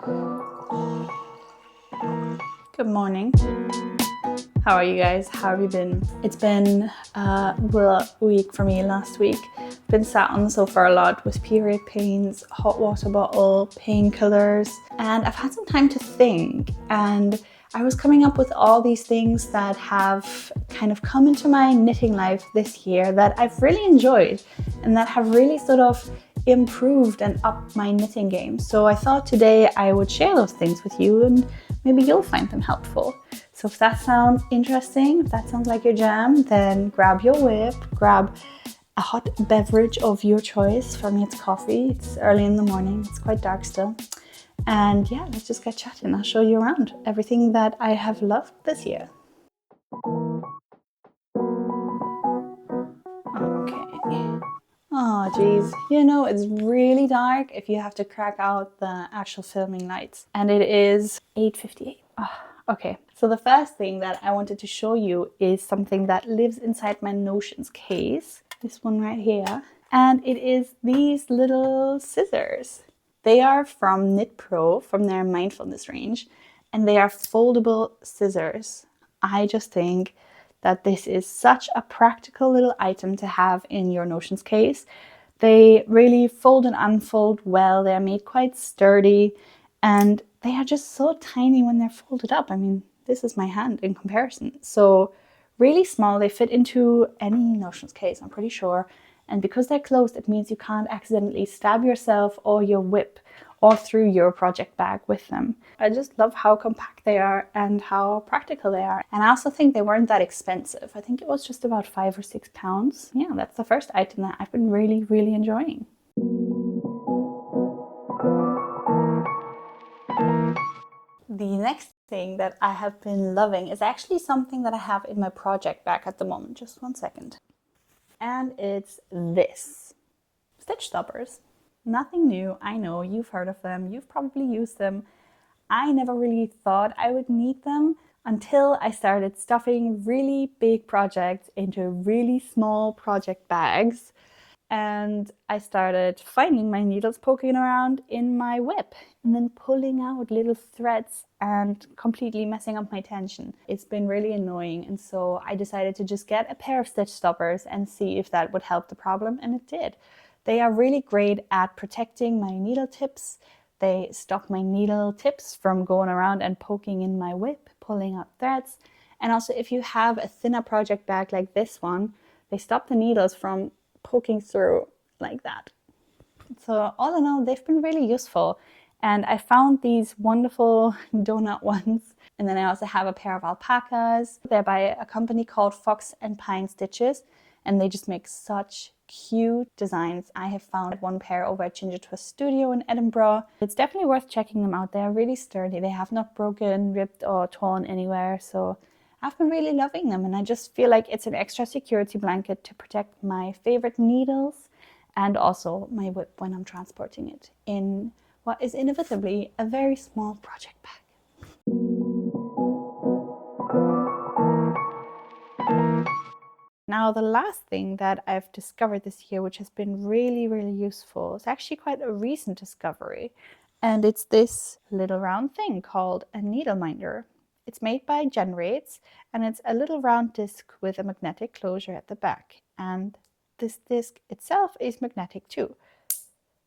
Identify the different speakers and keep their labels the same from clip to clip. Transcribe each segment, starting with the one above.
Speaker 1: Good morning. How are you guys? How have you been? It's been a week for me last week. Been sat on the sofa a lot with period pains, hot water bottle, painkillers, and I've had some time to think, and I was coming up with all these things that have kind of come into my knitting life this year that I've really enjoyed and that have really sort of improved and upped my knitting game. So I thought today I would share those things with you and maybe you'll find them helpful. So if that sounds interesting, if that sounds like your jam, then grab your whip, grab a hot beverage of your choice. For me, it's coffee. It's early in the morning. It's quite dark still. And yeah, let's just get chatting. I'll show you around everything that I have loved this year. Okay. Oh geez, you know, it's really dark if you have to crack out the actual filming lights. And it is 8:58. Oh, okay, so the first thing that I wanted to show you is something that lives inside my Notions case. This one right here. And it is these little scissors. They are from Knit Pro, from their mindfulness range, and they are foldable scissors. I just think that this is such a practical little item to have in your Notions case. They really fold and unfold well. They're made quite sturdy and they are just so tiny when they're folded up. I mean, this is my hand in comparison. So really small. They fit into any Notions case, I'm pretty sure. And because they're closed, it means you can't accidentally stab yourself or your whip or through your project bag with them. I just love how compact they are and how practical they are. And I also think they weren't that expensive. I think it was just about £5 or £6. Yeah, that's the first item that I've been really enjoying. The next thing that I have been loving is actually something that I have in my project bag at the moment. Just one second. And it's this. Stitch stoppers. Nothing new. I know you've heard of them. You've probably used them. I never really thought I would need them until I started stuffing really big projects into really small project bags. And I started finding my needles poking around in my whip and then pulling out little threads and completely messing up my tension. It's been really annoying, and so I decided to just get a pair of stitch stoppers and see if that would help the problem, and it did. They are really great at protecting my needle tips. They stop my needle tips from going around and poking in my whip, pulling out threads. And also if you have a thinner project bag like this one, they stop the needles from poking through like that. So all in all, they've been really useful. And I found these wonderful donut ones. And then I also have a pair of alpacas. They're by a company called Fox and Pine Stitches. And they just make such cute designs. I have found one pair over at Ginger Twist Studio in Edinburgh. It's definitely worth checking them out. They're really sturdy. They have not broken, ripped, or torn anywhere. So I've been really loving them, and I just feel like it's an extra security blanket to protect my favorite needles and also my whip when I'm transporting it in what is inevitably a very small project bag. Now, the last thing that I've discovered this year, which has been really useful, is actually quite a recent discovery. And it's this little round thing called a needle minder. It's made by Jenerates, and it's a little round disc with a magnetic closure at the back. And this disc itself is magnetic too.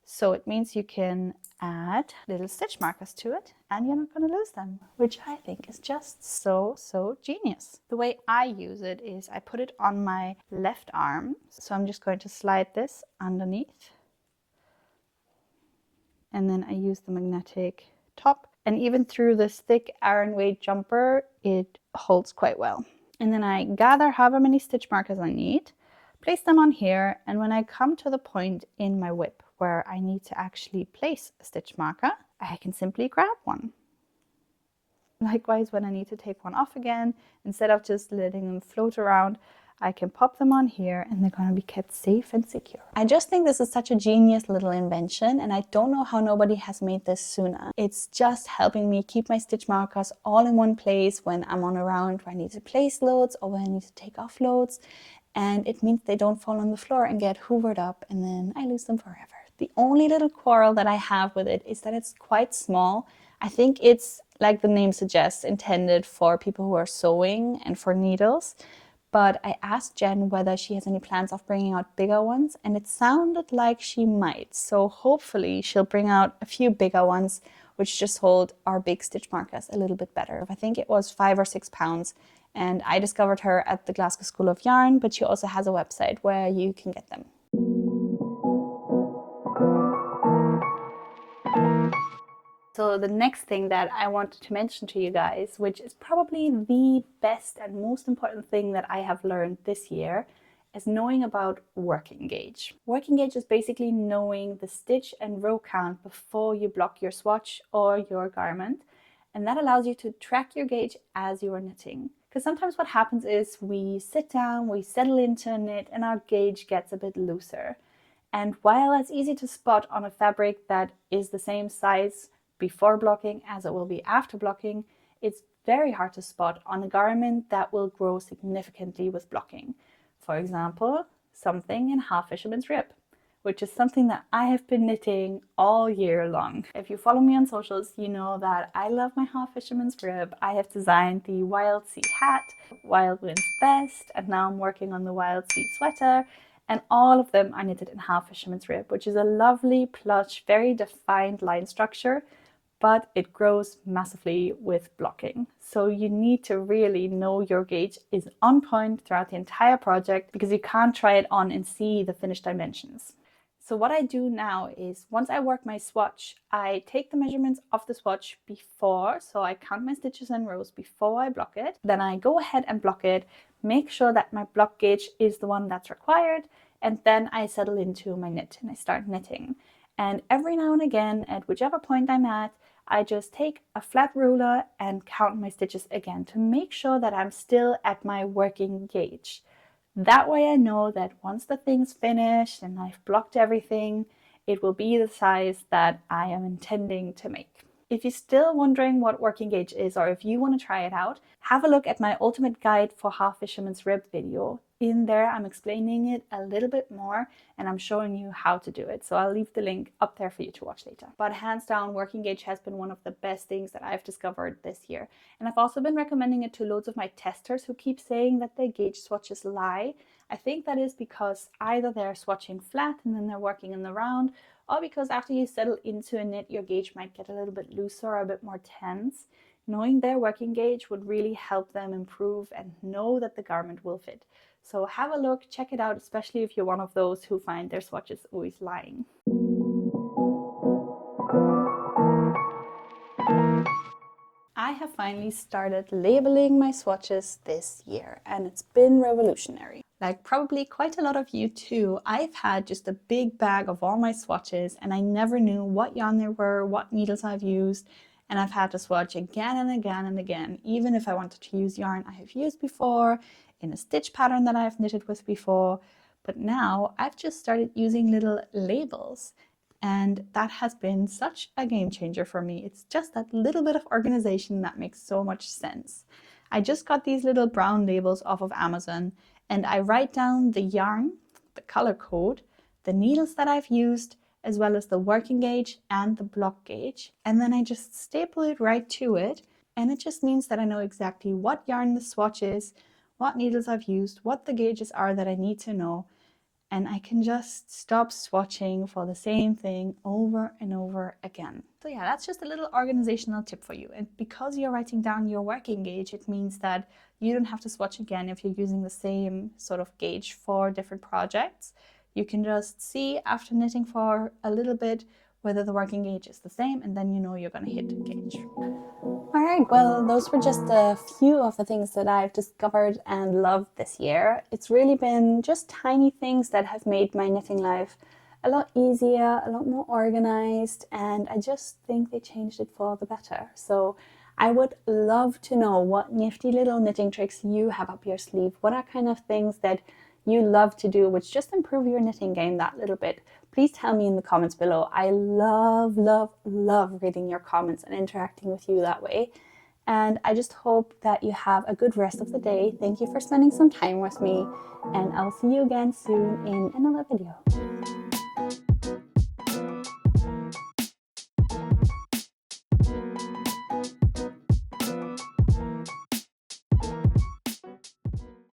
Speaker 1: So it means you can add little stitch markers to it and you're not going to lose them, which I think is just so genius. The way I use it is I put it on my left arm. So I'm just going to slide this underneath. And then I use the magnetic top. And even through this thick Aran weight jumper, it holds quite well. And then I gather however many stitch markers I need, place them on here, and when I come to the point in my whip where I need to actually place a stitch marker, I can simply grab one. Likewise, when I need to take one off again, instead of just letting them float around, I can pop them on here and they're going to be kept safe and secure. I just think this is such a genius little invention, and I don't know how nobody has made this sooner. It's just helping me keep my stitch markers all in one place when I'm on a round where I need to place loads or when I need to take off loads. And it means they don't fall on the floor and get hoovered up and then I lose them forever. The only little quarrel that I have with it is that it's quite small. I think it's, like the name suggests, intended for people who are sewing and for needles. But I asked Jen whether she has any plans of bringing out bigger ones, and it sounded like she might. So hopefully she'll bring out a few bigger ones, which just hold our big stitch markers a little bit better. I think it was £5 or £6, and I discovered her at the Glasgow School of Yarn, but she also has a website where you can get them. So the next thing that I wanted to mention to you guys, which is probably the best and most important thing that I have learned this year, is knowing about working gauge. Working gauge is basically knowing the stitch and row count before you block your swatch or your garment. And that allows you to track your gauge as you are knitting. Because sometimes what happens is we sit down, we settle into a knit, and our gauge gets a bit looser. And while it's easy to spot on a fabric that is the same size before blocking as it will be after blocking, it's very hard to spot on a garment that will grow significantly with blocking. For example, something in half fisherman's rib, which is something that I have been knitting all year long. If you follow me on socials, you know that I love my half fisherman's rib. I have designed the Wild Sea hat, Wild Wind's vest, and now I'm working on the Wild Sea sweater. And all of them are knitted in half fisherman's rib, which is a lovely, plush, very defined line structure, but it grows massively with blocking. So you need to really know your gauge is on point throughout the entire project, because you can't try it on and see the finished dimensions. So what I do now is, once I work my swatch, I take the measurements of the swatch before, so I count my stitches and rows before I block it. Then I go ahead and block it, make sure that my block gauge is the one that's required, and then I settle into my knit and I start knitting. And every now and again, at whichever point I'm at, I just take a flat ruler and count my stitches again to make sure that I'm still at my working gauge. That way I know that once the thing's finished and I've blocked everything, it will be the size that I am intending to make. If you're still wondering what working gauge is, or if you want to try it out, have a look at my ultimate guide for half fisherman's rib video. In there I'm explaining it a little bit more and I'm showing you how to do it. So I'll leave the link up there for you to watch later. But hands down, working gauge has been one of the best things that I've discovered this year. And I've also been recommending it to loads of my testers who keep saying that their gauge swatches lie. I think that is because either they're swatching flat and then they're working in the round, or because after you settle into a knit, your gauge might get a little bit looser or a bit more tense. Knowing their working gauge would really help them improve and know that the garment will fit. So have a look, check it out, especially if you're one of those who find their swatches always lying. I have finally started labeling my swatches this year, and it's been revolutionary. Like probably quite a lot of you too, I've had just a big bag of all my swatches and I never knew what yarn there were, what needles I've used, and I've had to swatch again and again and again, even if I wanted to use yarn I have used before, in a stitch pattern that I've knitted with before. But now I've just started using little labels, and that has been such a game changer for me. It's just that little bit of organization that makes so much sense. I just got these little brown labels off of Amazon, and I write down the yarn, the color code, the needles that I've used, as well as the working gauge and the block gauge, and then I just staple it right to it, and it just means that I know exactly what yarn the swatch is, what needles I've used, what the gauges are that I need to know, and I can just stop swatching for the same thing over and over again. So yeah, that's just a little organizational tip for you. And because you're writing down your working gauge, it means that you don't have to swatch again if you're using the same sort of gauge for different projects. You can just see after knitting for a little bit whether the working gauge is the same, and then you know you're going to hit the gauge. Alright, well, those were just a few of the things that I've discovered and loved this year. It's really been just tiny things that have made my knitting life a lot easier, a lot more organized, and I just think they changed it for the better. So I would love to know what nifty little knitting tricks you have up your sleeve. What are kind of things that you love to do which just improve your knitting game that little bit? Please tell me in the comments below. I love reading your comments and interacting with you that way. And I just hope that you have a good rest of the day. Thank you for spending some time with me, and I'll see you again soon in another video.